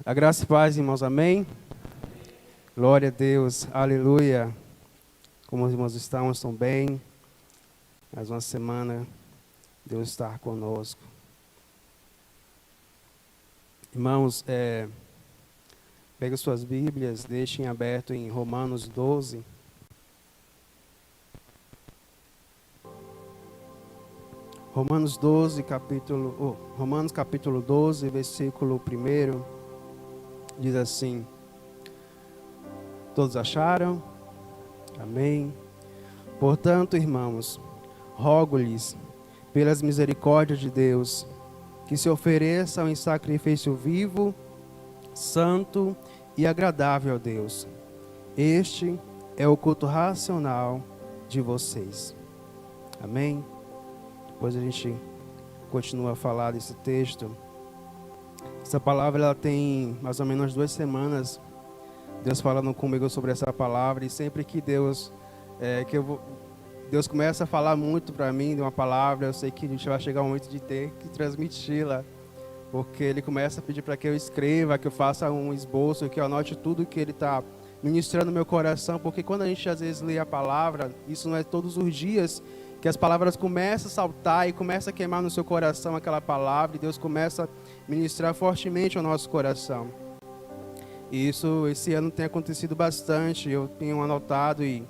A graça e paz, irmãos, amém? Glória a Deus, aleluia. Como os irmãos estão bem? Mais uma semana, Deus está conosco. Irmãos, peguem suas Bíblias, deixem aberto em Romanos 12. Romanos capítulo 12, versículo 1, diz assim: todos acharam? Amém. Portanto, irmãos, rogo-lhes, pelas misericórdias de Deus, que se ofereçam em sacrifício vivo, santo e agradável a Deus. Este é o culto racional de vocês. Amém? Depois a gente continua a falar desse texto. Essa palavra ela tem mais ou menos 2 semanas, Deus falando comigo sobre essa palavra, e sempre que Deus começa a falar muito para mim de uma palavra, eu sei que a gente vai chegar o momento de ter que transmiti-la, porque Ele começa a pedir para que eu escreva, que eu faça um esboço, que eu anote tudo que Ele está ministrando no meu coração, porque quando a gente às vezes lê a palavra, isso não é todos os dias que as palavras começam a saltar e começam a queimar no seu coração aquela palavra, e Deus começa a ministrar fortemente ao nosso coração. E isso, esse ano tem acontecido bastante, eu tenho anotado e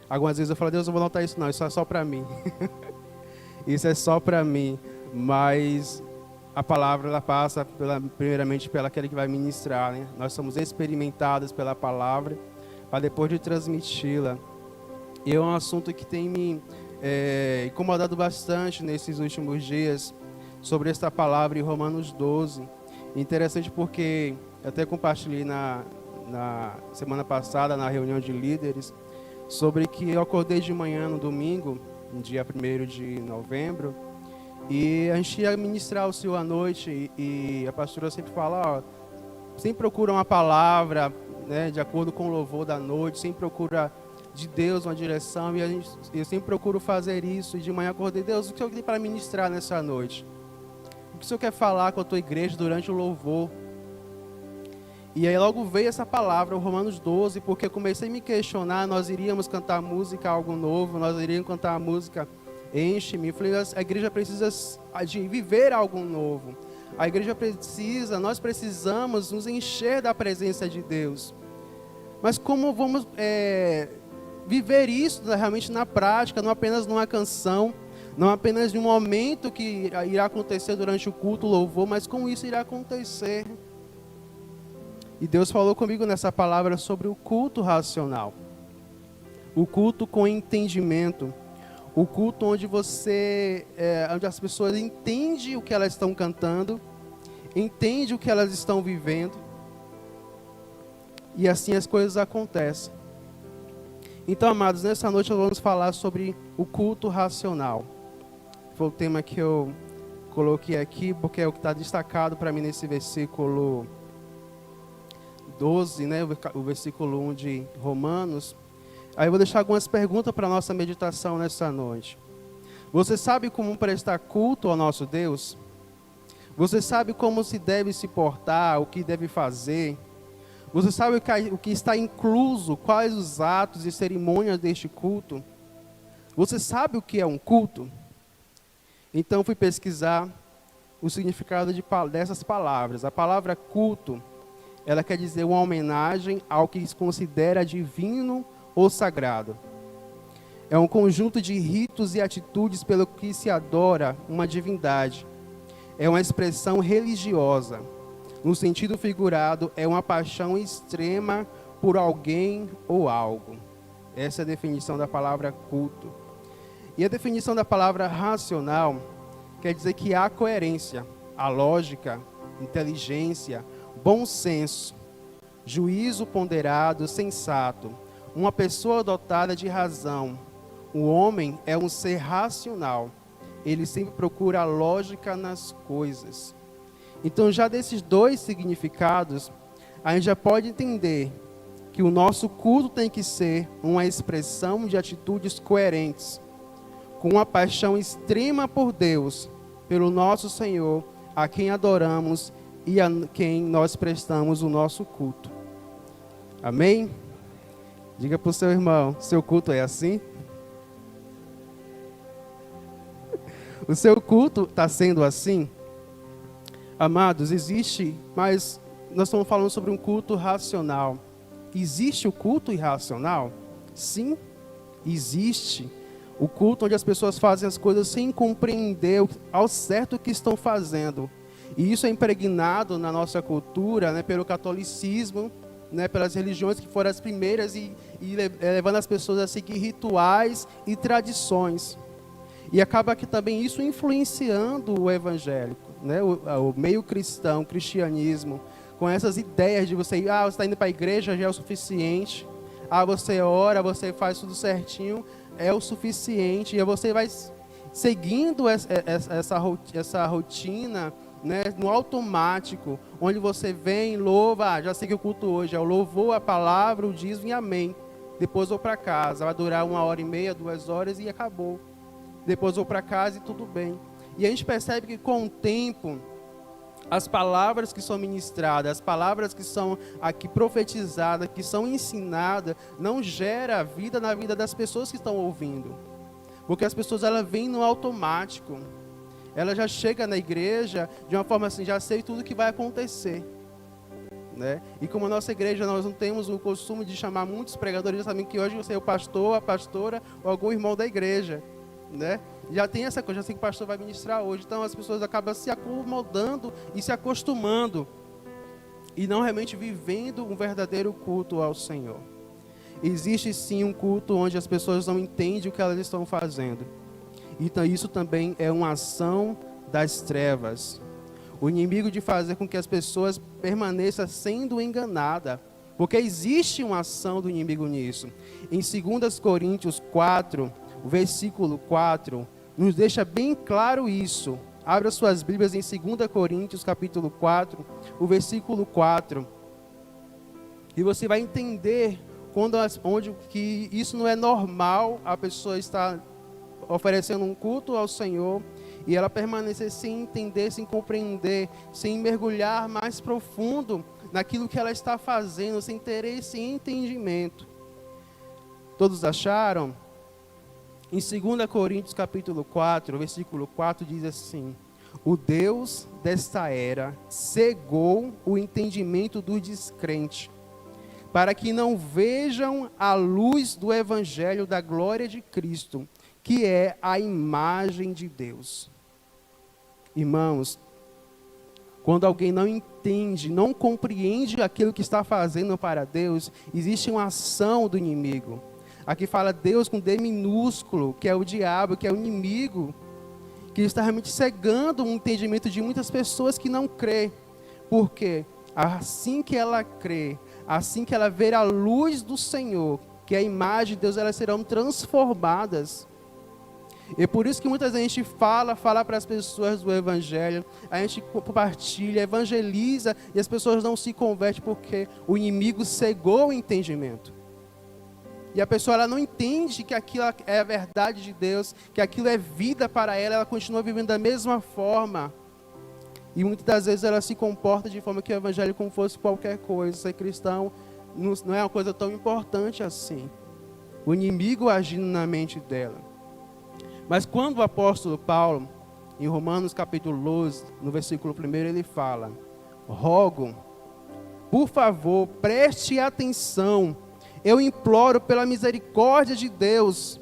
algumas vezes eu falo, Deus, eu vou anotar isso não, isso é só para mim. Isso é só para mim, mas a palavra ela passa primeiramente pela aquele que vai ministrar, né? Nós somos experimentados pela palavra para depois de transmiti-la. E é um assunto que tem me incomodado bastante nesses últimos dias sobre esta palavra em Romanos 12. Interessante porque eu até compartilhei na semana passada na reunião de líderes sobre que eu acordei de manhã no domingo, no dia 1º de novembro, e a gente ia ministrar o Senhor à noite, e a pastora sempre fala, sempre procura uma palavra, né, de acordo com o louvor da noite, sempre procura de Deus uma direção, e eu sempre procuro fazer isso. E de manhã acordei, Deus, o que o Senhor tem para ministrar nessa noite? O que o Senhor quer falar com a tua igreja durante o louvor? E aí logo veio essa palavra, o Romanos 12, porque eu comecei a me questionar, nós iríamos cantar música, algo novo, nós iríamos cantar a música Enche-me. Eu falei, a igreja precisa de viver algo novo. A igreja nós precisamos nos encher da presença de Deus. Mas como vamos viver isso realmente na prática, não apenas numa canção, não apenas de um momento que irá acontecer durante o culto, o louvor, mas como isso irá acontecer? E Deus falou comigo nessa palavra sobre o culto racional, o culto com entendimento, o culto onde onde as pessoas entendem o que elas estão cantando, entendem o que elas estão vivendo, e assim as coisas acontecem. Então, amados, nessa noite nós vamos falar sobre o culto racional. Foi o tema que eu coloquei aqui, porque é o que está destacado para mim nesse versículo 12, né, o versículo 1 de Romanos. Aí eu vou deixar algumas perguntas para a nossa meditação nessa noite. Você sabe como prestar culto ao nosso Deus? Você sabe como se deve se portar, o que deve fazer? Você sabe o que está incluso, quais os atos e cerimônias deste culto? Você sabe o que é um culto? Então fui pesquisar o significado dessas palavras. A palavra culto, ela quer dizer uma homenagem ao que se considera divino ou sagrado. É um conjunto de ritos e atitudes pelo que se adora uma divindade. É uma expressão religiosa. No sentido figurado, é uma paixão extrema por alguém ou algo. Essa é a definição da palavra culto. E a definição da palavra racional quer dizer que há coerência, a lógica, inteligência, bom senso, juízo ponderado, sensato, uma pessoa dotada de razão. O homem é um ser racional. Ele sempre procura a lógica nas coisas. Então, já desses 2 significados, a gente já pode entender que o nosso culto tem que ser uma expressão de atitudes coerentes, com uma paixão extrema por Deus, pelo nosso Senhor, a quem adoramos e a quem nós prestamos o nosso culto. Amém? Diga para o seu irmão, seu culto é assim? O seu culto está sendo assim? Amados, existe, mas nós estamos falando sobre um culto racional. Existe o culto irracional? Sim, existe. O culto onde as pessoas fazem as coisas sem compreender ao certo o que estão fazendo. E isso é impregnado na nossa cultura, né, pelo catolicismo, né, pelas religiões que foram as primeiras e levando as pessoas a seguir rituais e tradições. E acaba que também isso influenciando o evangélico, né, o meio cristão, o cristianismo, com essas ideias de você está indo para a igreja, já é o suficiente. Você ora, você faz tudo certinho, é o suficiente. E você vai seguindo essa rotina, né, no automático, onde você vem, louva, já sei que o culto hoje é o louvor, a palavra, o dízimo e amém. Depois vou para casa, vai durar 1h30, 2 horas e acabou. Depois vou para casa e tudo bem. E a gente percebe que com o tempo, as palavras que são ministradas, as palavras que são aqui profetizadas, que são ensinadas, não gera vida na vida das pessoas que estão ouvindo. Porque as pessoas, elas vêm no automático. Ela já chega na igreja de uma forma assim, já sei tudo que vai acontecer. Né? E como a nossa igreja, nós não temos o costume de chamar muitos pregadores, já sabem que hoje você é o pastor, a pastora ou algum irmão da igreja. Né? Já tem essa coisa, já sei que o pastor vai ministrar hoje, então as pessoas acabam se acomodando e se acostumando e não realmente vivendo um verdadeiro culto ao Senhor. Existe sim um culto onde as pessoas não entendem o que elas estão fazendo, então isso também é uma ação das trevas, o inimigo de fazer com que as pessoas permaneçam sendo enganadas, porque existe uma ação do inimigo nisso. Em 2 Coríntios 4, o versículo 4, nos deixa bem claro isso. Abra suas Bíblias em 2 Coríntios, capítulo 4, o versículo 4. E você vai entender onde que isso não é normal, a pessoa está oferecendo um culto ao Senhor, e ela permanecer sem entender, sem compreender, sem mergulhar mais profundo naquilo que ela está fazendo, sem ter esse entendimento. Todos acharam? Em 2 Coríntios capítulo 4, versículo 4 diz assim: o Deus desta era cegou o entendimento dos descrentes, para que não vejam a luz do evangelho da glória de Cristo, que é a imagem de Deus. Irmãos, quando alguém não entende, não compreende aquilo que está fazendo para Deus, existe uma ação do inimigo. Aqui fala Deus com D minúsculo, que é o diabo, que é o inimigo, que está realmente cegando o entendimento de muitas pessoas que não crê. Porque assim que ela crê, assim que ela ver a luz do Senhor, que é a imagem de Deus, elas serão transformadas. E por isso que muitas vezes a gente fala para as pessoas do Evangelho, a gente compartilha, evangeliza, e as pessoas não se convertem porque o inimigo cegou o entendimento. E a pessoa, ela não entende que aquilo é a verdade de Deus, que aquilo é vida para ela, ela continua vivendo da mesma forma. E muitas das vezes ela se comporta de forma que o evangelho como fosse qualquer coisa. Ser cristão não é uma coisa tão importante assim. O inimigo agindo na mente dela. Mas quando o apóstolo Paulo, em Romanos capítulo 12, no versículo 1, ele fala: rogo, por favor, preste atenção, eu imploro pela misericórdia de Deus,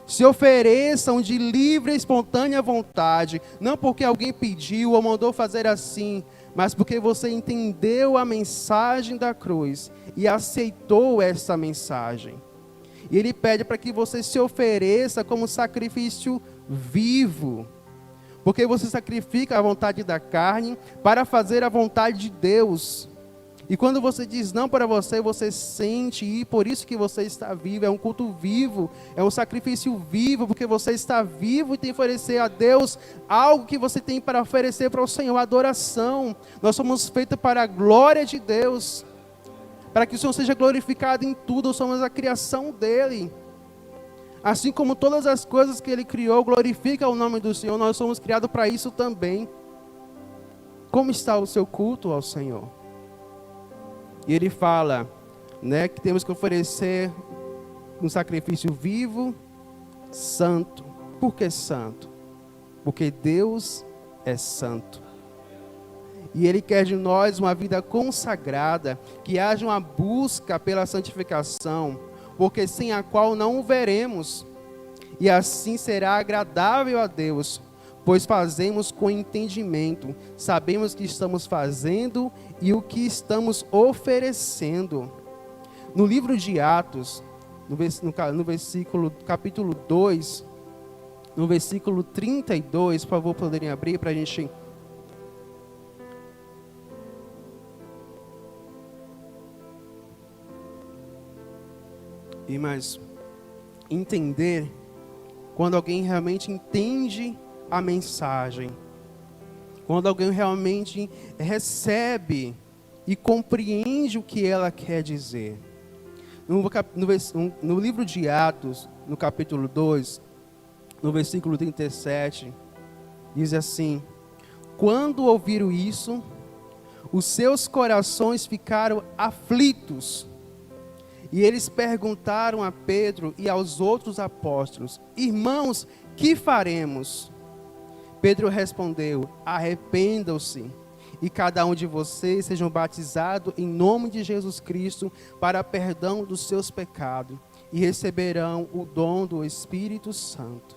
se ofereçam de livre e espontânea vontade, não porque alguém pediu ou mandou fazer assim, mas porque você entendeu a mensagem da cruz e aceitou essa mensagem. E ele pede para que você se ofereça como sacrifício vivo, porque você sacrifica a vontade da carne para fazer a vontade de Deus. E quando você diz não para você, você sente, e por isso que você está vivo, é um culto vivo, é um sacrifício vivo, porque você está vivo e tem que oferecer a Deus algo que você tem para oferecer para o Senhor, adoração. Nós somos feitos para a glória de Deus, para que o Senhor seja glorificado em tudo, nós somos a criação dEle. Assim como todas as coisas que Ele criou glorificam o nome do Senhor, nós somos criados para isso também. Como está o seu culto ao Senhor? E ele fala, né, que temos que oferecer um sacrifício vivo, santo. Por que santo? Porque Deus é santo. E Ele quer de nós uma vida consagrada, que haja uma busca pela santificação, porque sem a qual não o veremos. E assim será agradável a Deus, pois fazemos com entendimento, sabemos o que estamos fazendo e o que estamos oferecendo. No livro de Atos, no versículo, capítulo 2, no versículo 32, por favor, poderem abrir para a gente... E mais, entender, quando alguém realmente entende a mensagem, quando alguém realmente recebe e compreende o que ela quer dizer. No livro de Atos, no capítulo 2, no versículo 37, diz assim: quando ouviram isso, os seus corações ficaram aflitos, e eles perguntaram a Pedro e aos outros apóstolos: irmãos, que faremos? Pedro respondeu: arrependam-se, e cada um de vocês sejam batizados em nome de Jesus Cristo para perdão dos seus pecados, e receberão o dom do Espírito Santo.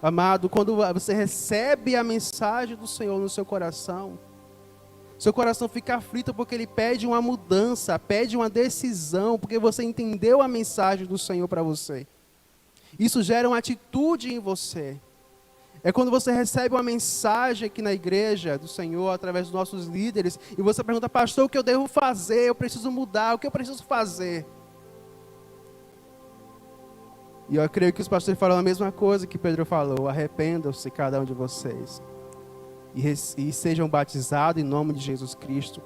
Amado, quando você recebe a mensagem do Senhor no seu coração fica aflito porque Ele pede uma mudança, pede uma decisão, porque você entendeu a mensagem do Senhor para você. Isso gera uma atitude em você. É quando você recebe uma mensagem aqui na igreja do Senhor, através dos nossos líderes, e você pergunta: pastor, o que eu devo fazer? Eu preciso mudar, o que eu preciso fazer? E eu creio que os pastores falam a mesma coisa que Pedro falou: arrependam-se cada um de vocês, e sejam batizados em nome de Jesus Cristo.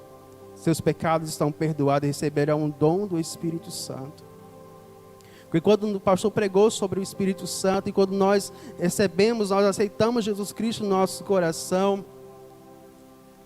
Seus pecados estão perdoados e receberão um dom do Espírito Santo. Porque quando o pastor pregou sobre o Espírito Santo, e quando nós recebemos, nós aceitamos Jesus Cristo no nosso coração,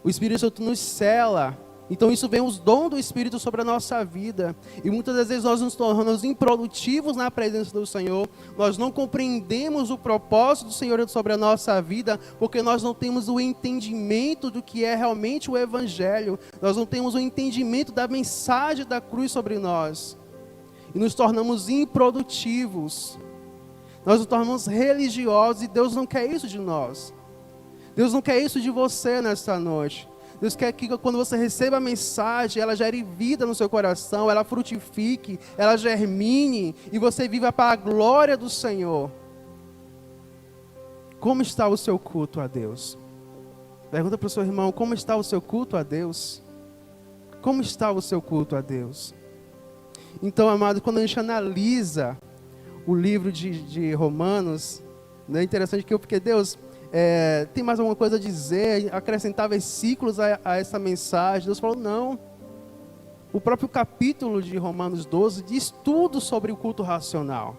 o Espírito Santo nos sela. Então isso vem os dons do Espírito sobre a nossa vida. E muitas das vezes nós nos tornamos improdutivos na presença do Senhor. Nós não compreendemos o propósito do Senhor sobre a nossa vida, porque nós não temos o entendimento do que é realmente o Evangelho. Nós não temos o entendimento da mensagem da cruz sobre nós. E nos tornamos improdutivos. Nós nos tornamos religiosos, e Deus não quer isso de nós. Deus não quer isso de você nesta noite. Deus quer que quando você receba a mensagem, ela gere vida no seu coração, ela frutifique, ela germine, e você viva para a glória do Senhor. Como está o seu culto a Deus? Pergunta para o seu irmão: como está o seu culto a Deus? Como está o seu culto a Deus? Então, amado, quando a gente analisa o livro de Romanos, é interessante porque Deus tem mais alguma coisa a dizer, acrescentar versículos a essa mensagem. Deus falou: não. O próprio capítulo de Romanos 12 diz tudo sobre o culto racional.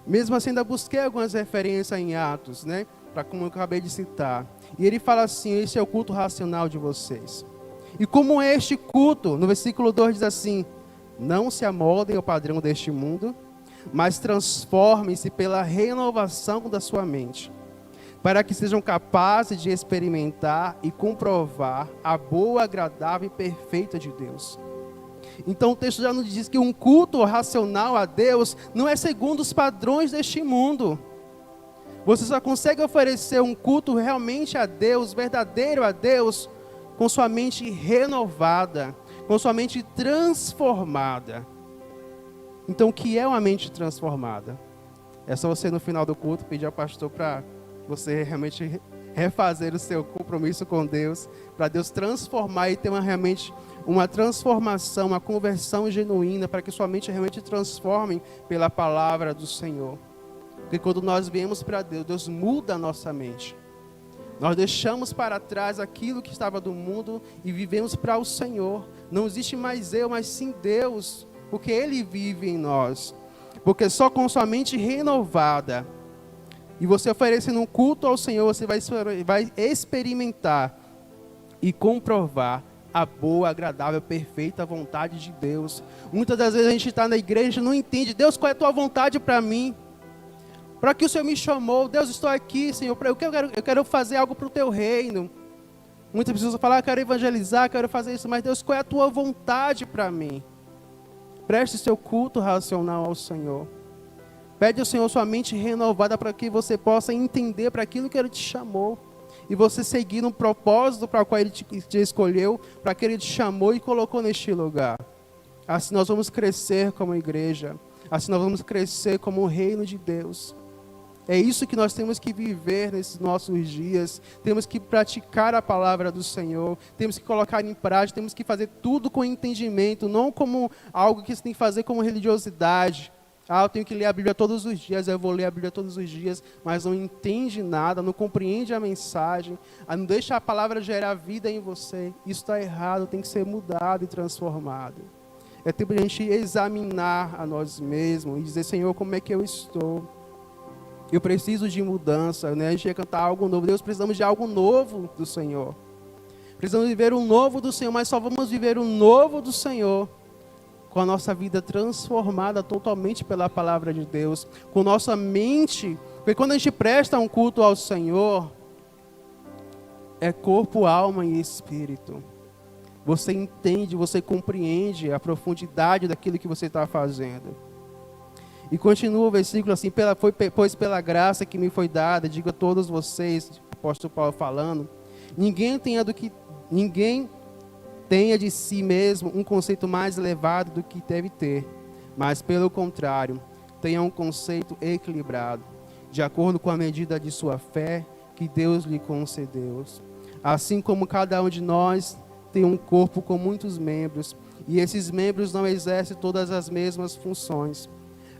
Mesmo assim, ainda busquei algumas referências em Atos, né? Para como eu acabei de citar. E ele fala assim: esse é o culto racional de vocês. E como é este culto? No versículo 2 diz assim: não se amoldem ao padrão deste mundo, mas transformem-se pela renovação da sua mente, para que sejam capazes de experimentar e comprovar a boa, agradável e perfeita de Deus. Então o texto já nos diz que um culto racional a Deus não é segundo os padrões deste mundo. Você só consegue oferecer um culto realmente a Deus, verdadeiro a Deus, com sua mente renovada, com sua mente transformada. Então, o que é uma mente transformada? É só você, no final do culto, pedir ao pastor para você realmente refazer o seu compromisso com Deus, para Deus transformar e ter realmente uma transformação, uma conversão genuína, para que sua mente realmente transforme pela palavra do Senhor. Porque quando nós viemos para Deus, Deus muda a nossa mente. Nós deixamos para trás aquilo que estava do mundo e vivemos para o Senhor. Não existe mais eu, mas sim Deus, porque Ele vive em nós. Porque só com sua mente renovada, E você oferecendo um culto ao Senhor, você vai experimentar e comprovar a boa, agradável, perfeita vontade de Deus. Muitas das vezes a gente está na igreja e não entende. Deus, qual é a tua vontade para mim? Para que o Senhor me chamou? Deus, estou aqui, Senhor. Eu quero fazer algo para o teu reino. Muitas pessoas falam, quero evangelizar, quero fazer isso. Mas Deus, qual é a tua vontade para mim? Preste seu culto racional ao Senhor. Pede ao Senhor sua mente renovada para que você possa entender para aquilo que Ele te chamou. E você seguir no propósito para o qual Ele te escolheu, para que Ele te chamou e colocou neste lugar. Assim nós vamos crescer como igreja. Assim nós vamos crescer como o reino de Deus. É isso que nós temos que viver nesses nossos dias. Temos que praticar a palavra do Senhor. Temos que colocar em prática. Temos que fazer tudo com entendimento. Não como algo que você tem que fazer como religiosidade. Eu tenho que ler a Bíblia todos os dias, eu vou ler a Bíblia todos os dias, mas não entende nada, não compreende a mensagem, não deixa a palavra gerar vida em você. Isso está errado, tem que ser mudado e transformado. É tempo de a gente examinar a nós mesmos e dizer, Senhor, como é que eu estou? Eu preciso de mudança, né? A gente ia cantar algo novo. Deus, precisamos de algo novo do Senhor. Precisamos viver o novo do Senhor, mas só vamos viver o novo do Senhor com a nossa vida transformada totalmente pela palavra de Deus, com nossa mente, porque quando a gente presta um culto ao Senhor, é corpo, alma e espírito. Você entende, você compreende a profundidade daquilo que você está fazendo. E continua o versículo assim, pois pela graça que me foi dada, digo a todos vocês, o apóstolo Paulo falando, ninguém tenha de si mesmo um conceito mais elevado do que deve ter, mas pelo contrário, tenha um conceito equilibrado, de acordo com a medida de sua fé que Deus lhe concedeu. Assim como cada um de nós tem um corpo com muitos membros, e esses membros não exercem todas as mesmas funções.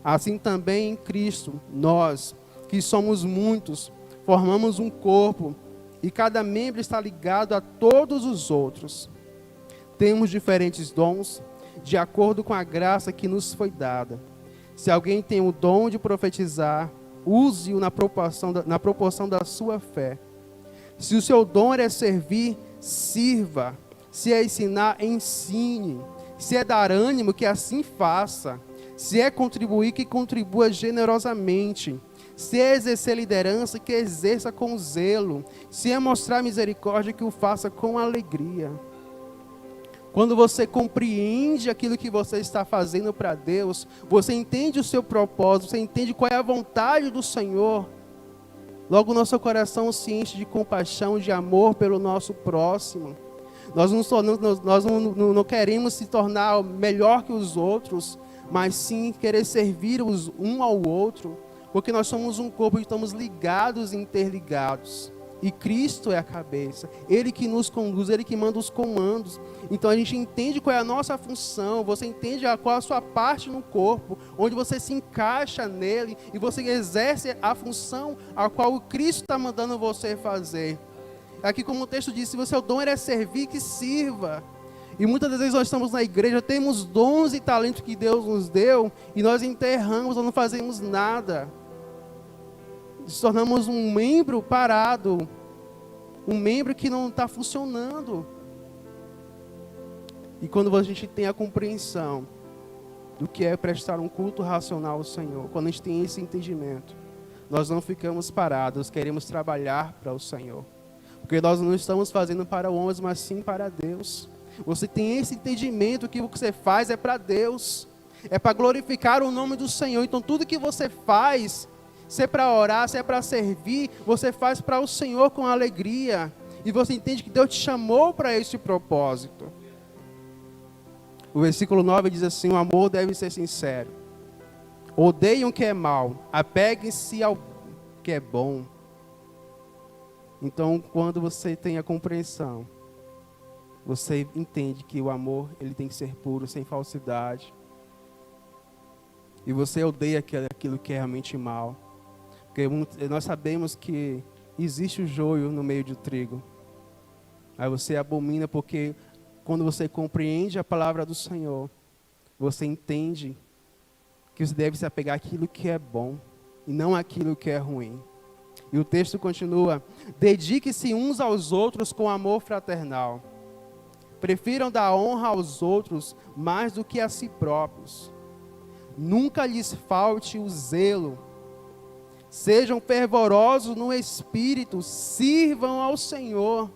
Assim também em Cristo, nós, que somos muitos, formamos um corpo, e cada membro está ligado a todos os outros. Temos diferentes dons, de acordo com a graça que nos foi dada. Se alguém tem o dom de profetizar, use-o na proporção da sua fé. Se o seu dom é servir, sirva. Se é ensinar, ensine. Se é dar ânimo, que assim faça. Se é contribuir, que contribua generosamente. Se é exercer liderança, que exerça com zelo. Se é mostrar misericórdia, que o faça com alegria. Quando você compreende aquilo que você está fazendo para Deus, você entende o seu propósito, você entende qual é a vontade do Senhor, logo o nosso coração se enche de compaixão, de amor pelo nosso próximo. Nós não queremos se tornar melhor que os outros, mas sim querer servir um ao outro, porque nós somos um corpo e estamos ligados e interligados. E Cristo é a cabeça, Ele que nos conduz, Ele que manda os comandos. Então a gente entende qual é a nossa função, você entende qual é a sua parte no corpo, onde você se encaixa nele e você exerce a função a qual o Cristo está mandando você fazer. Aqui como o texto diz, se o seu dom é servir, que sirva. E muitas das vezes nós estamos na igreja, temos dons e talentos que Deus nos deu, e nós enterramos, nós não fazemos nada. Nos tornamos um membro parado, um membro que não está funcionando. E quando a gente tem a compreensão do que é prestar um culto racional ao Senhor, quando a gente tem esse entendimento, nós não ficamos parados, queremos trabalhar para o Senhor. Porque nós não estamos fazendo para homens, mas sim para Deus. Você tem esse entendimento que o que você faz é para Deus, é para glorificar o nome do Senhor. Então tudo que você faz, se é para orar, se é para servir, você faz para o Senhor com alegria. E você entende que Deus te chamou para esse propósito. O versículo 9 diz assim, o amor deve ser sincero. Odeiem o que é mal, apeguem-se ao que é bom. Então, quando você tem a compreensão, você entende que o amor ele tem que ser puro, sem falsidade. E você odeia aquilo que é realmente mal. Porque nós sabemos que existe o joio no meio do trigo. Aí você abomina porque quando você compreende a palavra do Senhor, você entende que você deve se apegar àquilo que é bom e não àquilo que é ruim. E o texto continua: dedique-se uns aos outros com amor fraternal. Prefiram dar honra aos outros mais do que a si próprios. Nunca lhes falte o zelo. Sejam fervorosos no espírito, sirvam ao Senhor.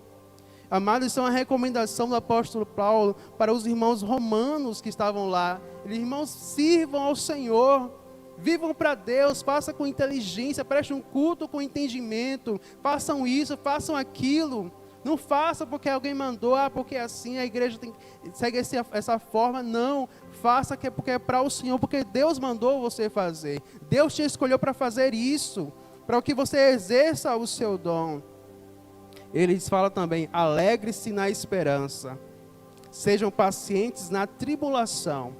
Amados, isso é uma recomendação do apóstolo Paulo para os irmãos romanos que estavam lá. Irmãos, sirvam ao Senhor, vivam para Deus, façam com inteligência, prestem um culto com entendimento, façam isso, façam aquilo. Não faça porque alguém mandou, porque assim a igreja segue essa forma. Não, faça porque é para o Senhor, porque Deus mandou você fazer. Deus te escolheu para fazer isso, para que você exerça o seu dom. Ele fala também: alegre-se na esperança, sejam pacientes na tribulação,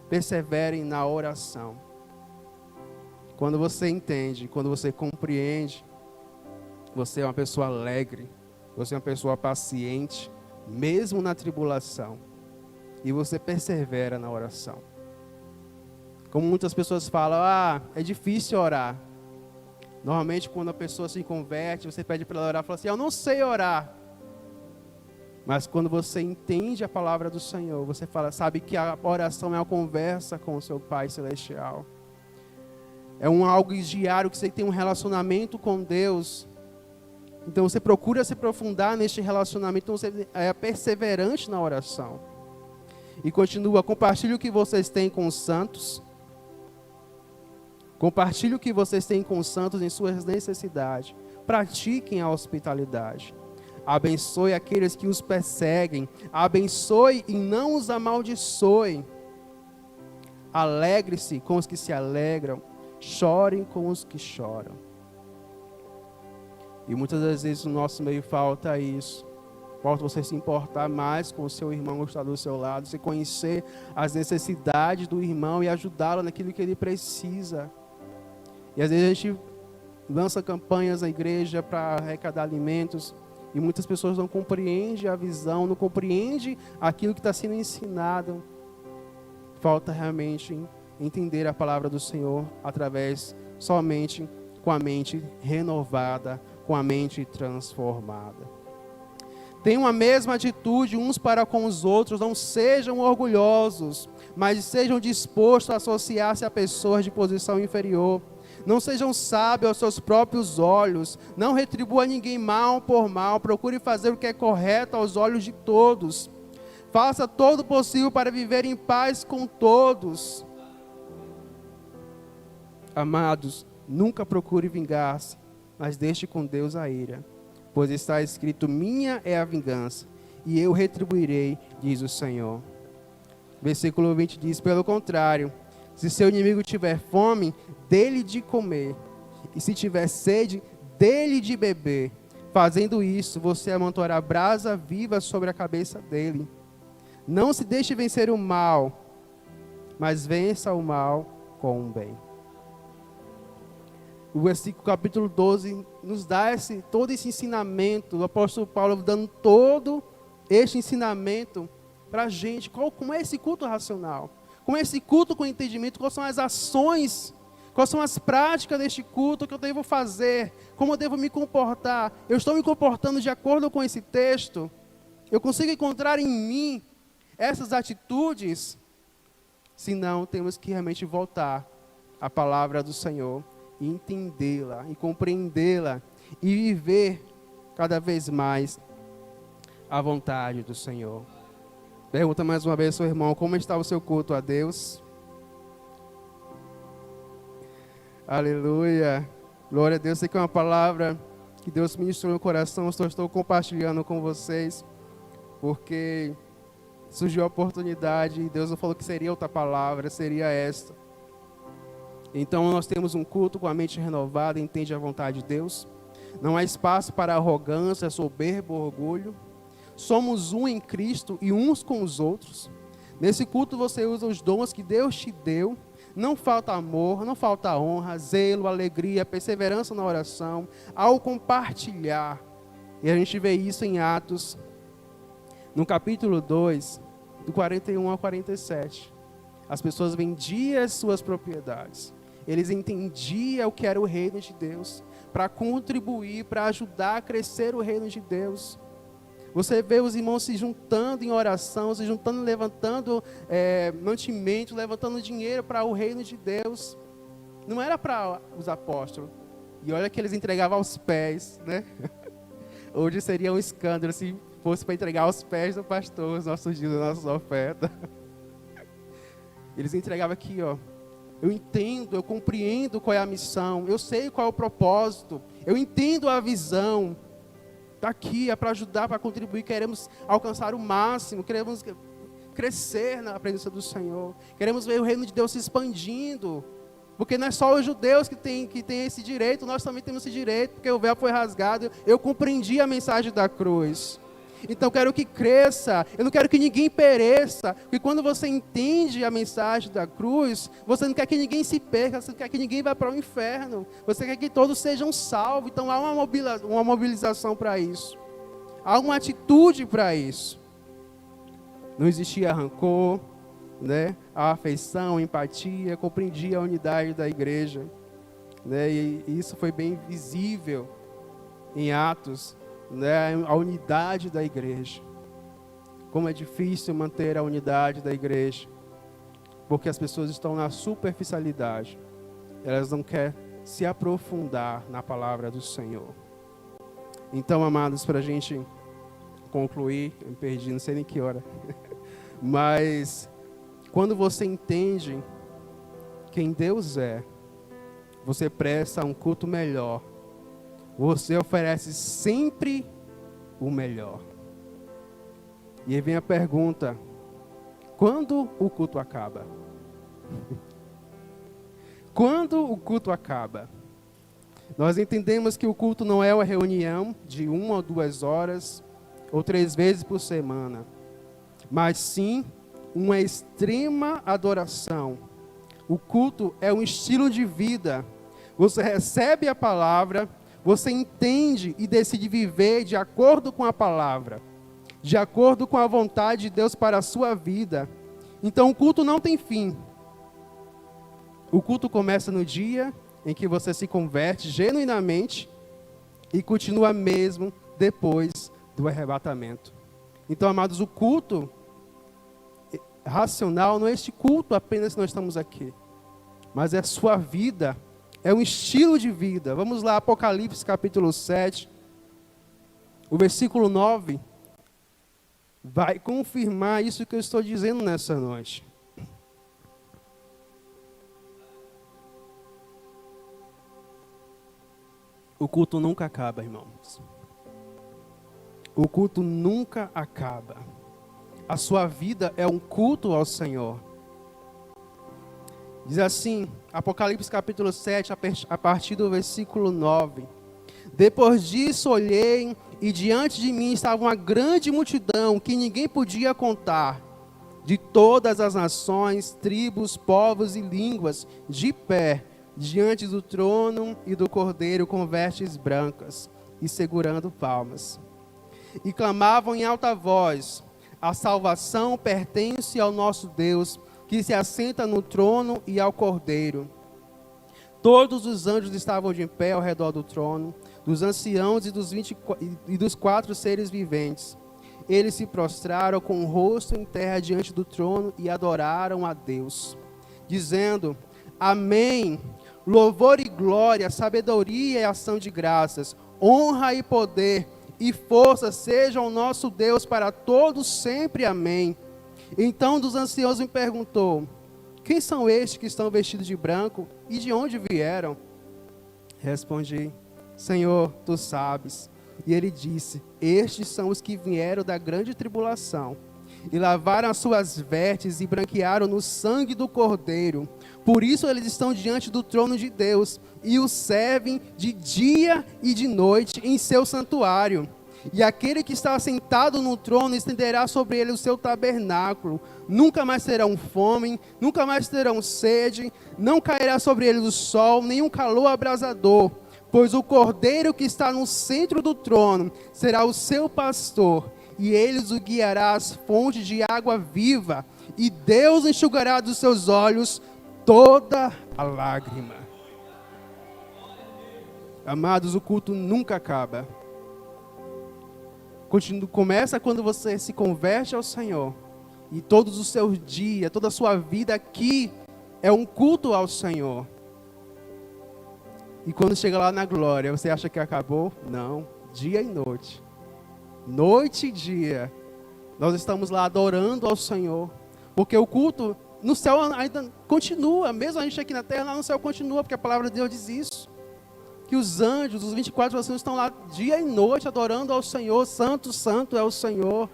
perseverem na oração. Quando você entende, quando você compreende, você é uma pessoa alegre, você é uma pessoa paciente, mesmo na tribulação, e você persevera na oração. Como muitas pessoas falam: é difícil orar. Normalmente, quando a pessoa se converte, você pede para ela orar, fala assim: eu não sei orar. Mas quando você entende a palavra do Senhor, você sabe que a oração é uma conversa com o seu Pai Celestial. É algo diário, que você tem um relacionamento com Deus. Então você procura se aprofundar neste relacionamento, então você é perseverante na oração. E continua: compartilhe o que vocês têm com os santos. Compartilhe o que vocês têm com os santos em suas necessidades. Pratiquem a hospitalidade. Abençoe aqueles que os perseguem. Abençoe e não os amaldiçoe. Alegre-se com os que se alegram. Chorem com os que choram. E muitas das vezes no nosso meio falta isso. Falta você se importar mais com o seu irmão que está do seu lado. Você conhecer as necessidades do irmão e ajudá-lo naquilo que ele precisa. E às vezes a gente lança campanhas na igreja para arrecadar alimentos. E muitas pessoas não compreendem a visão, não compreendem aquilo que está sendo ensinado. Falta realmente entender a palavra do Senhor somente com a mente renovada, com a mente transformada. Tenham a mesma atitude uns para com os outros, não sejam orgulhosos, mas sejam dispostos a associar-se a pessoas de posição inferior. Não sejam sábios aos seus próprios olhos, não retribua ninguém mal por mal, procure fazer o que é correto aos olhos de todos. Faça todo o possível para viver em paz com todos. Amados, nunca procure vingar-se, mas deixe com Deus a ira. Pois está escrito: minha é a vingança, e eu retribuirei, diz o Senhor. Versículo 20 diz: pelo contrário, se seu inimigo tiver fome, dê-lhe de comer, e se tiver sede, dê-lhe de beber. Fazendo isso, você amontoará brasa viva sobre a cabeça dele. Não se deixe vencer o mal, mas vença o mal com o bem. O versículo capítulo 12 nos dá todo esse ensinamento, o apóstolo Paulo dando todo este ensinamento para a gente. Como é esse culto racional? Como é esse culto com entendimento? Quais são as ações? Quais são as práticas deste culto que eu devo fazer? Como eu devo me comportar? Eu estou me comportando de acordo com esse texto? Eu consigo encontrar em mim essas atitudes? Se não, temos que realmente voltar à palavra do Senhor e entendê-la, e compreendê-la, e viver cada vez mais a vontade do Senhor. Pergunta mais uma vez ao seu irmão: como está o seu culto a Deus? Aleluia, glória a Deus. Sei que é uma palavra que Deus ministrou no coração, eu estou compartilhando com vocês, porque surgiu a oportunidade, e Deus não falou que seria outra palavra, seria esta. Então nós temos um culto com a mente renovada, entende a vontade de Deus. Não há espaço para arrogância, soberba ou orgulho. Somos um em Cristo e uns com os outros. Nesse culto você usa os dons que Deus te deu. Não falta amor, não falta honra, zelo, alegria, perseverança na oração, ao compartilhar. E a gente vê isso em Atos, no capítulo 2, do 41 ao 47. As pessoas vendiam as suas propriedades eles entendiam o que era o reino de Deus, para contribuir, para ajudar a crescer o reino de Deus. Você vê os irmãos se juntando em oração, se juntando, levantando mantimento, levantando dinheiro para o reino de Deus. Não era para os apóstolos. E olha que eles entregavam aos pés, né? Hoje seria um escândalo se fosse para entregar aos pés do pastor os nossos dias, as nossas ofertas. Eles entregavam aqui, ó. Eu entendo, eu compreendo qual é a missão, eu sei qual é o propósito, eu entendo a visão. Está aqui, é para ajudar, para contribuir, queremos alcançar o máximo, queremos crescer na presença do Senhor, queremos ver o reino de Deus se expandindo, porque não é só os judeus que têm esse direito, nós também temos esse direito, porque o véu foi rasgado, eu compreendi a mensagem da cruz. Então eu quero que cresça, eu não quero que ninguém pereça, porque quando você entende a mensagem da cruz, você não quer que ninguém se perca, você não quer que ninguém vá para o inferno, você quer que todos sejam salvos. Então há uma mobilização para isso, há uma atitude para isso. Não existia rancor, né? A afeição, a empatia, compreendia a unidade da igreja, né? E isso foi bem visível em Atos, né, a unidade da igreja. Como é difícil manter a unidade da igreja, porque as pessoas estão na superficialidade, elas não querem se aprofundar na palavra do Senhor. Então, amados, para a gente concluir, eu me perdi, não sei nem que hora, mas quando você entende quem Deus é, você presta um culto melhor. Você oferece sempre o melhor. E aí vem a pergunta: quando o culto acaba? Quando o culto acaba? Nós entendemos que o culto não é uma reunião de 1 ou 2 horas, ou 3 vezes por semana, mas sim uma extrema adoração. O culto é um estilo de vida. Você recebe a palavra, você entende e decide viver de acordo com a palavra, de acordo com a vontade de Deus para a sua vida. Então o culto não tem fim. O culto começa no dia em que você se converte genuinamente e continua mesmo depois do arrebatamento. Então, amados, o culto racional não é este culto apenas que nós estamos aqui, mas é a sua vida. É um estilo de vida. Vamos lá, Apocalipse capítulo 7, o versículo 9, vai confirmar isso que eu estou dizendo nessa noite. O culto nunca acaba, irmãos. O culto nunca acaba. A sua vida é um culto ao Senhor. Diz assim, Apocalipse capítulo 7, a partir do versículo 9. Depois disso olhei, e diante de mim estava uma grande multidão, que ninguém podia contar, de todas as nações, tribos, povos e línguas, de pé, diante do trono e do Cordeiro, com vestes brancas, e segurando palmas. E clamavam em alta voz: a salvação pertence ao nosso Deus, que se assenta no trono e ao Cordeiro. Todos os anjos estavam de pé ao redor do trono, dos anciãos e dos 4 seres viventes. Eles se prostraram com o rosto em terra diante do trono e adoraram a Deus, dizendo: Amém, louvor e glória, sabedoria e ação de graças, honra e poder e força sejam ao nosso Deus para todos sempre. Amém. Então um dos anciãos me perguntou: quem são estes que estão vestidos de branco e de onde vieram? Respondi: Senhor, tu sabes. E ele disse: estes são os que vieram da grande tribulação e lavaram as suas vestes e branquearam no sangue do Cordeiro. Por isso eles estão diante do trono de Deus e o servem de dia e de noite em seu santuário. E aquele que está sentado no trono estenderá sobre ele o seu tabernáculo. Nunca mais terão fome, nunca mais terão sede, não cairá sobre eles o sol, nem um calor abrasador. Pois o Cordeiro que está no centro do trono será o seu pastor, e ele os guiará às fontes de água viva, e Deus enxugará dos seus olhos toda a lágrima. Amados, o culto nunca acaba. Começa quando você se converte ao Senhor. E todos os seus dias, toda a sua vida aqui é um culto ao Senhor. E quando chega lá na glória, você acha que acabou? Não, dia e noite. Noite e dia. Nós estamos lá adorando ao Senhor. Porque o culto no céu ainda continua. Mesmo a gente aqui na terra, lá no céu continua. Porque a palavra de Deus diz isso. Que os anjos, os 24 anciãos estão lá dia e noite adorando ao Senhor. Santo, santo é o Senhor.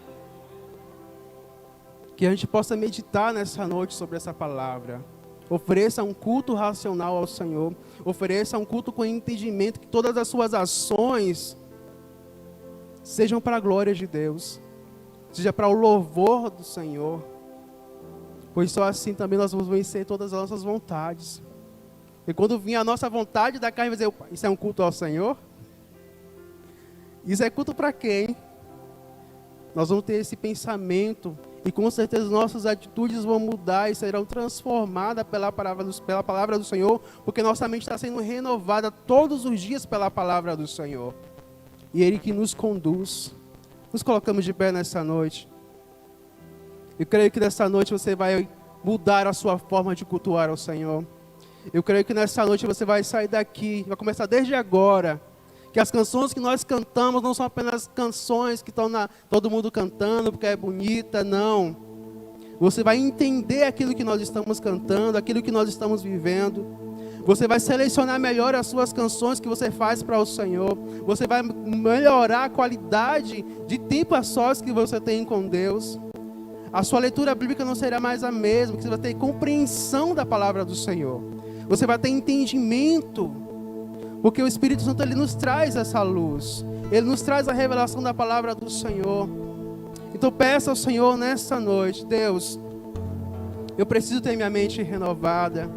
Que a gente possa meditar nessa noite sobre essa palavra. Ofereça um culto racional ao Senhor. Ofereça um culto com entendimento que todas as suas ações sejam para a glória de Deus. Seja para o louvor do Senhor. Pois só assim também nós vamos vencer todas as nossas vontades. E quando vir a nossa vontade da carne, vai dizer, isso é um culto ao Senhor? Isso é culto para quem? Nós vamos ter esse pensamento e com certeza nossas atitudes vão mudar e serão transformadas pela palavra do Senhor, porque nossa mente está sendo renovada todos os dias pela palavra do Senhor. E Ele que nos conduz. Nos colocamos de pé nessa noite. Eu creio que nessa noite você vai mudar a sua forma de cultuar ao Senhor. Eu creio que nessa noite você vai sair daqui, vai começar desde agora, que as canções que nós cantamos não são apenas canções que estão todo mundo cantando porque é bonita, não. Você vai entender aquilo que nós estamos cantando, aquilo que nós estamos vivendo. Você vai selecionar melhor as suas canções que você faz para o Senhor. Você vai melhorar a qualidade de tempo a sós que você tem com Deus. A sua leitura bíblica não será mais a mesma, porque você vai ter compreensão da palavra do Senhor. Você vai ter entendimento, porque o Espírito Santo ele nos traz essa luz. Ele nos traz a revelação da palavra do Senhor. Então peça ao Senhor nessa noite, Deus, eu preciso ter minha mente renovada.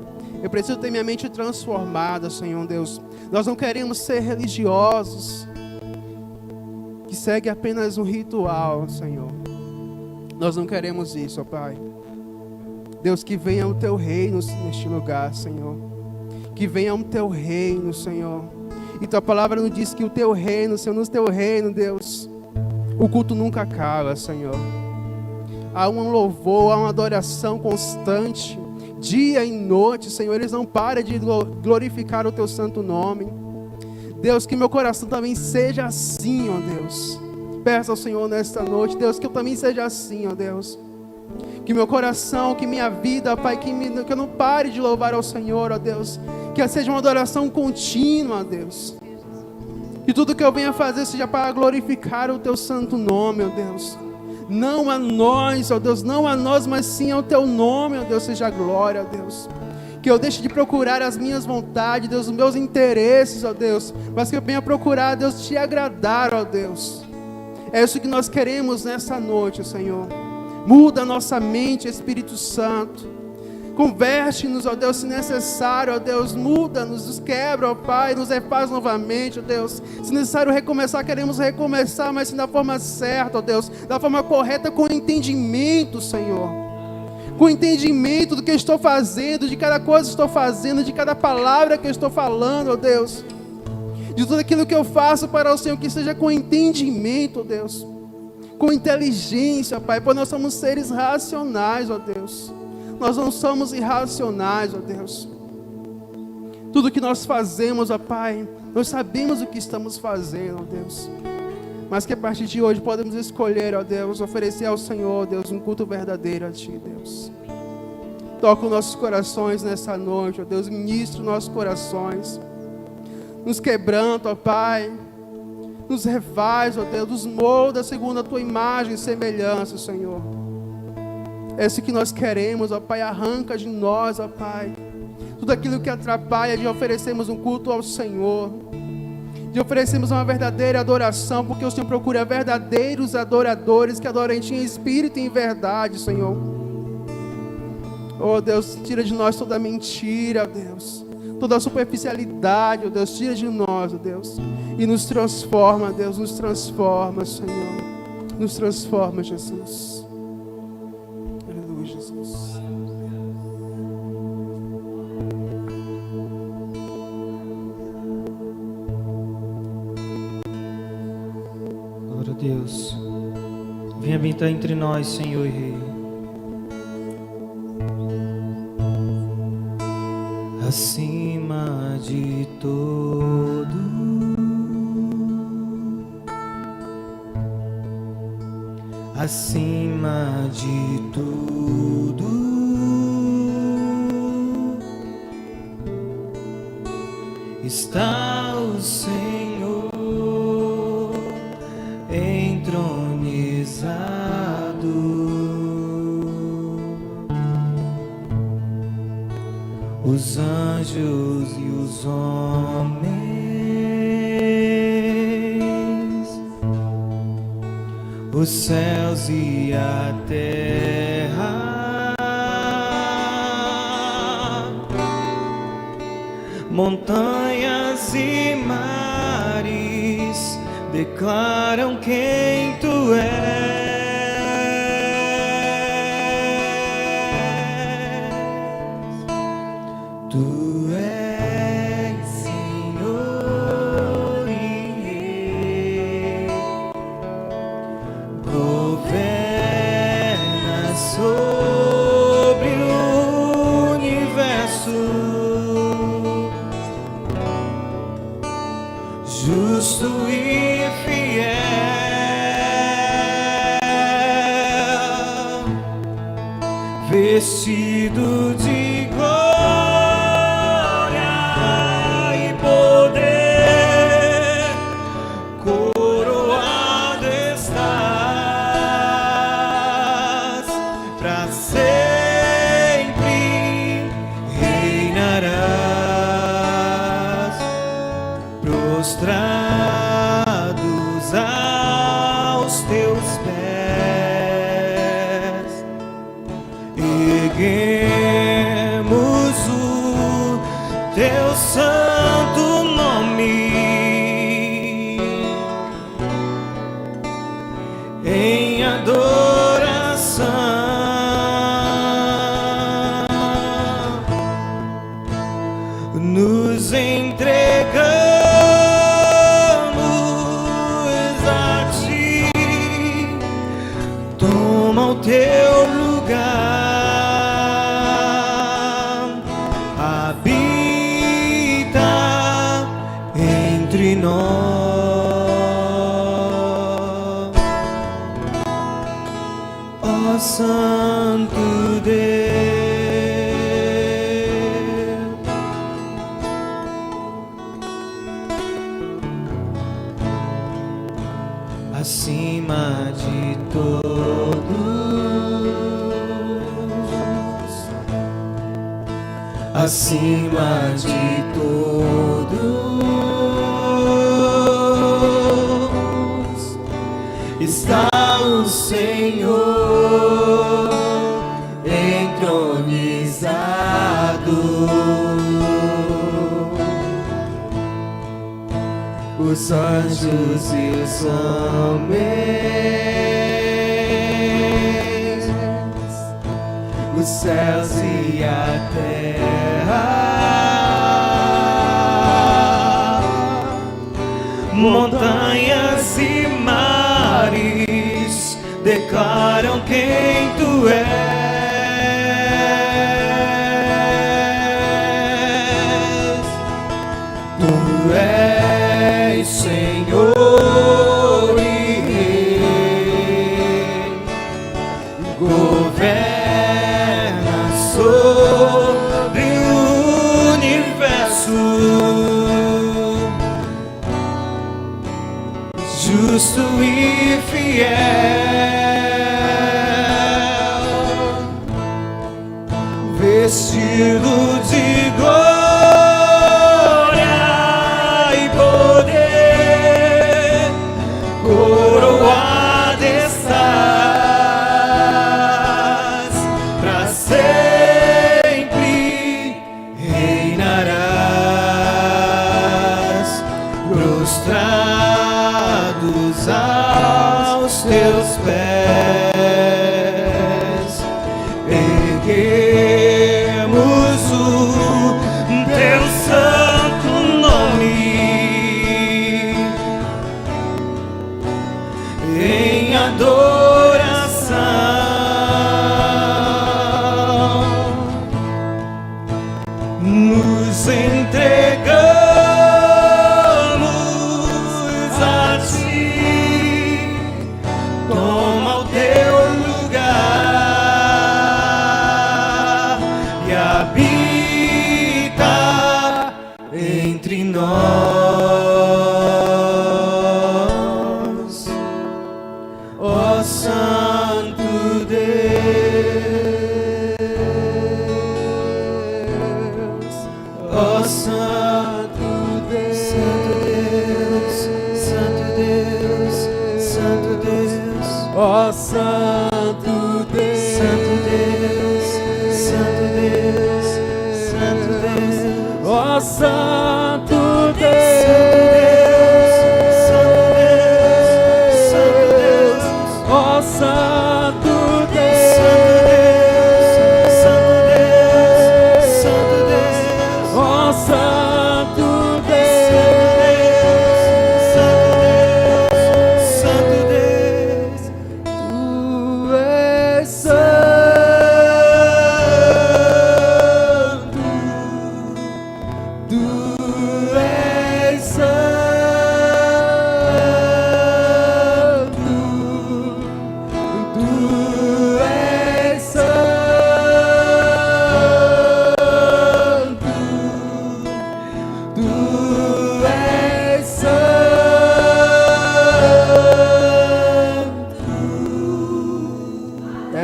Eu preciso ter minha mente transformada, Senhor Deus. Nós não queremos ser religiosos, que segue apenas um ritual, Senhor. Nós não queremos isso, ó Pai. Deus, que venha o Teu reino neste lugar, Senhor. Que venha o Teu reino, Senhor. E Tua palavra nos diz que o Teu reino, Senhor, no Teu reino, Deus, o culto nunca acaba, Senhor. Há um louvor, há uma adoração constante, dia e noite, Senhor. Eles não param de glorificar o Teu santo nome. Deus, que meu coração também seja assim, ó Deus. Peça ao Senhor nesta noite, Deus, que eu também seja assim, ó Deus. Que meu coração, que minha vida, Pai, que eu não pare de louvar ao Senhor, ó Deus. Que seja uma adoração contínua, ó Deus. Que tudo que eu venha fazer seja para glorificar o Teu santo nome, ó Deus. Não a nós, ó Deus, não a nós, mas sim ao Teu nome, ó Deus, seja a glória, ó Deus. Que eu deixe de procurar as minhas vontades, Deus, os meus interesses, ó Deus. Mas que eu venha procurar, Deus, Te agradar, ó Deus. É isso que nós queremos nessa noite, Senhor. Muda a nossa mente, Espírito Santo. Converte-nos, ó Deus, se necessário, ó Deus. Muda-nos, nos quebra, ó Pai, nos refaz novamente, ó Deus. Se necessário recomeçar, queremos recomeçar, mas sim da forma certa, ó Deus. Da forma correta, com entendimento, Senhor. Com entendimento do que eu estou fazendo, de cada coisa que estou fazendo, de cada palavra que eu estou falando, ó Deus. De tudo aquilo que eu faço para o Senhor, que seja com entendimento, ó Deus. Com inteligência, Pai, pois nós somos seres racionais, ó Deus. Nós não somos irracionais, ó Deus. Tudo que nós fazemos, ó Pai, nós sabemos o que estamos fazendo, ó Deus. Mas que a partir de hoje podemos escolher, ó Deus, oferecer ao Senhor, ó Deus, um culto verdadeiro a Ti, Deus. Toca os nossos corações nessa noite, ó Deus, ministra os nossos corações. Nos quebranta, ó Pai. Nos refaz, ó Deus, nos molda segundo a Tua imagem e semelhança, Senhor. É isso que nós queremos, ó Pai, arranca de nós, ó Pai, tudo aquilo que atrapalha de oferecermos um culto ao Senhor, de oferecermos uma verdadeira adoração, porque o Senhor procura verdadeiros adoradores que adoram em Ti em espírito e em verdade, Senhor. Oh Deus, tira de nós toda mentira, Deus. Toda a superficialidade, ó Deus, tira de nós, ó Deus, e nos transforma, Deus, nos transforma, Senhor, nos transforma, Jesus. Aleluia, Jesus. Venha habitar entre nós, Senhor e Rei. Acima de tudo, acima de tudo, está o Senhor entronizado. Os anjos e os homens, os céus e a terra, montanhas e mares declaram quem tu és. Tu és Senhor e Rei, governa sobre o universo, justo e fiel, vestido de prostrados aos teus pés, erguemos o teu santo nome em adoração, nos entregamos o teu lugar, habita entre nós, ó Santo Deus. Acima de todos, acima de todos, está o Senhor entronizado. Os anjos e os homens, os céus e a terra, montanhas e mares declaram quem tu és. Tu és Senhor e Rei, governa sobre o universo, justo e fiel, vestido de glória e poder, coroado estás, para sempre reinarás, prostrados aos teus pés, erguemos o Santo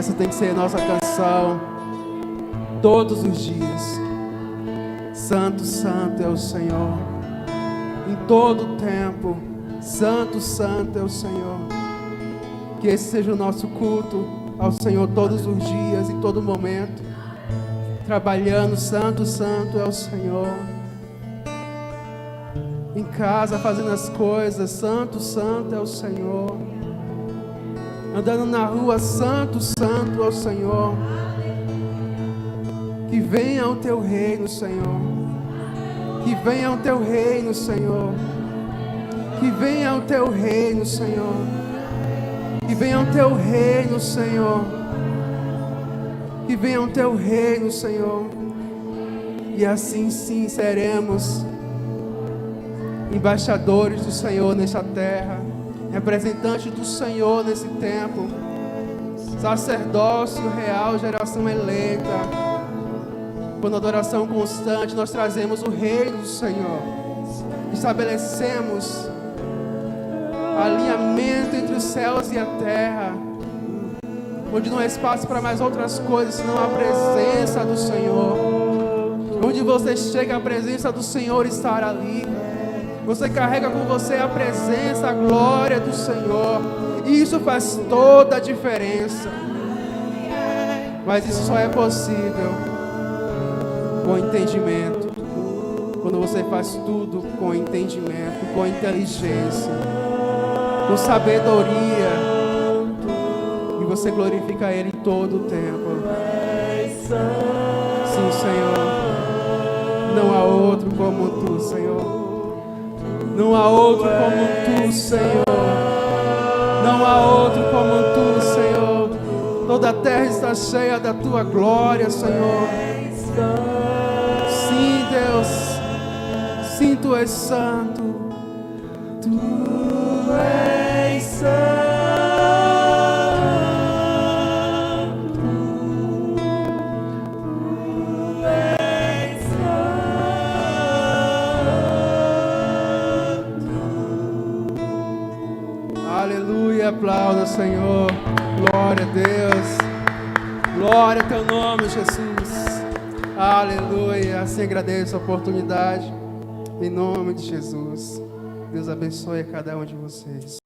Essa tem que ser a nossa canção todos os dias. Santo, santo é o Senhor. Em todo o tempo, santo, santo é o Senhor. Que esse seja o nosso culto ao Senhor todos os dias, em todo momento. Trabalhando, santo, santo é o Senhor. Em casa, fazendo as coisas, santo, santo é o Senhor. Andando na rua, santo, santo é o Senhor. Que venha o teu reino, Senhor. Que venha o teu reino, Senhor. Que venha o teu reino, Senhor. Que venha o teu reino, Senhor. Que venha o teu reino, Senhor. E assim sim seremos embaixadores do Senhor nesta terra, representantes do Senhor nesse tempo, sacerdócio real, geração eleita. Quando adoração constante, nós trazemos o reino do Senhor, estabelecemos alinhamento entre os céus e a terra, onde não há espaço para mais outras coisas senão a presença do Senhor. Onde você chega, a presença do Senhor estará ali. Você carrega com você a presença, a glória do Senhor. E isso faz toda a diferença. Mas isso só é possível com entendimento. Quando você faz tudo com entendimento, com inteligência, com sabedoria. E você glorifica Ele em todo o tempo. Sim, Senhor. Não há outro como Tu, Senhor. Não há outro como Tu, Senhor. Não há outro como Tu, Senhor. Toda a terra está cheia da Tua glória, Senhor. Sim, Deus. Sim, Tu és santo. Tu és santo. Aplauda, Senhor. Glória a Deus. Glória ao Teu nome, Jesus. Aleluia. Assim agradeço a oportunidade. Em nome de Jesus. Deus abençoe a cada um de vocês.